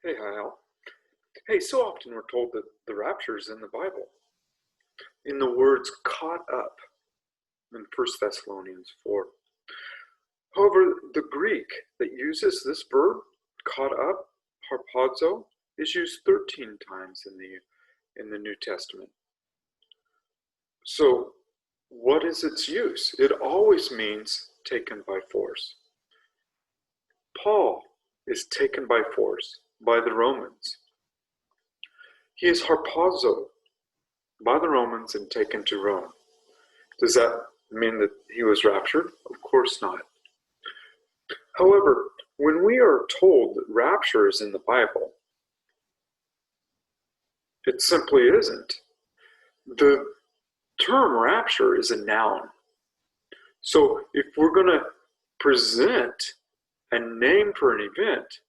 Hey, Hal. Hey, so often we're told that the rapture is in the Bible. In the words caught up in 1 Thessalonians 4. However, the Greek that uses this verb, caught up, harpazo, is used 13 times in the New Testament. So, what is its use? It always means taken by force. Paul is taken by force by the Romans. He is harpazo by the Romans and taken to Rome. Does that mean that he was raptured? Of course not. However, when we are told that rapture is in the Bible, it simply isn't. The term rapture is a noun. So if we're going to present a name for an event,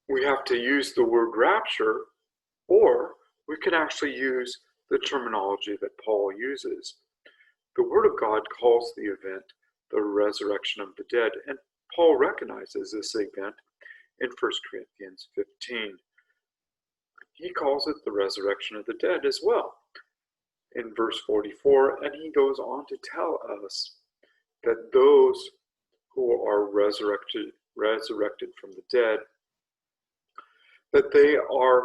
we have to use the word rapture, or we can actually use the terminology that Paul uses. The Word of God calls the event the resurrection of the dead, and Paul recognizes this event in 1 Corinthians 15. He calls it the resurrection of the dead as well in verse 44, and he goes on to tell us that those who are resurrected from the dead, that they are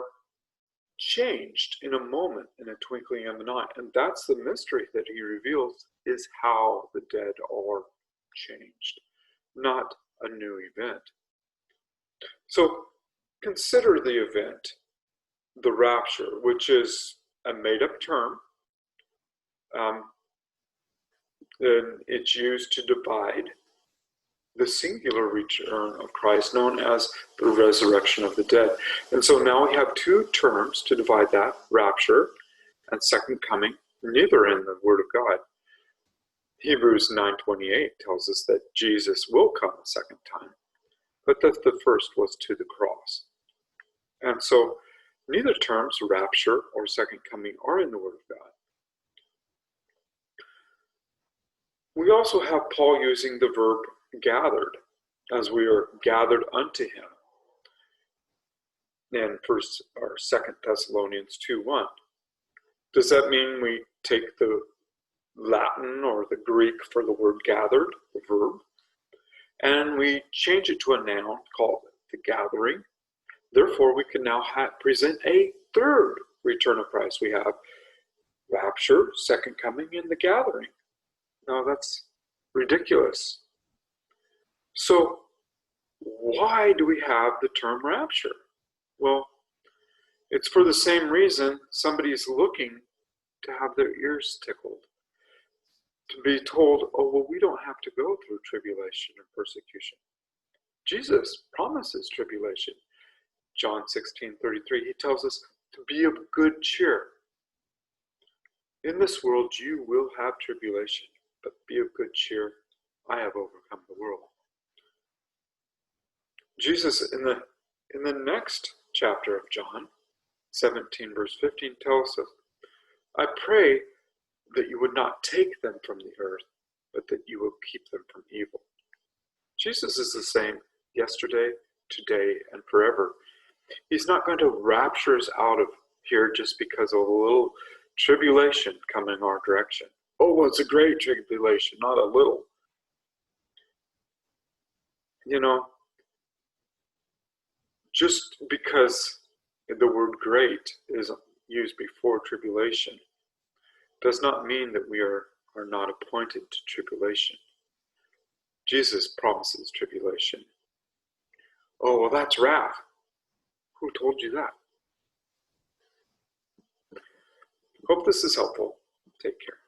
changed in a moment, in a twinkling of an eye. And that's the mystery that he reveals, is how the dead are changed, not a new event. So consider the event, the rapture, which is a made-up term. And it's used to divide the singular return of Christ, known as the resurrection of the dead. And so now we have two terms to divide that, rapture and second coming, neither in the Word of God. Hebrews 9:28 tells us that Jesus will come a second time, but that the first was to the cross. And so neither terms, rapture or second coming, are in the Word of God. We also have Paul using the verb gathered, as we are gathered unto him in 2 Thessalonians 2:1. Does that mean we take the Latin or the Greek for the word gathered, the verb, and we change it to a noun called the gathering? Therefore, we can now present a third return of Christ. We have rapture, second coming, and the gathering. Now that's ridiculous. So why do we have the term rapture? Well, it's for the same reason somebody's looking to have their ears tickled, to be told, oh, well, we don't have to go through tribulation or persecution. Jesus promises tribulation. John 16:33, he tells us to be of good cheer. In this world you will have tribulation, but be of good cheer. I have overcome the world. Jesus, in the next chapter of John 17, verse 15, tells us, I pray that you would not take them from the earth, but that you will keep them from evil. Jesus is the same yesterday, today, and forever. He's not going to rapture us out of here just because of a little tribulation coming our direction. Oh, well, it's a great tribulation, not a little. You know, just because the word great is used before tribulation does not mean that we are not appointed to tribulation. Jesus promises tribulation. Oh, well, that's wrath. Who told you that? Hope this is helpful. Take care.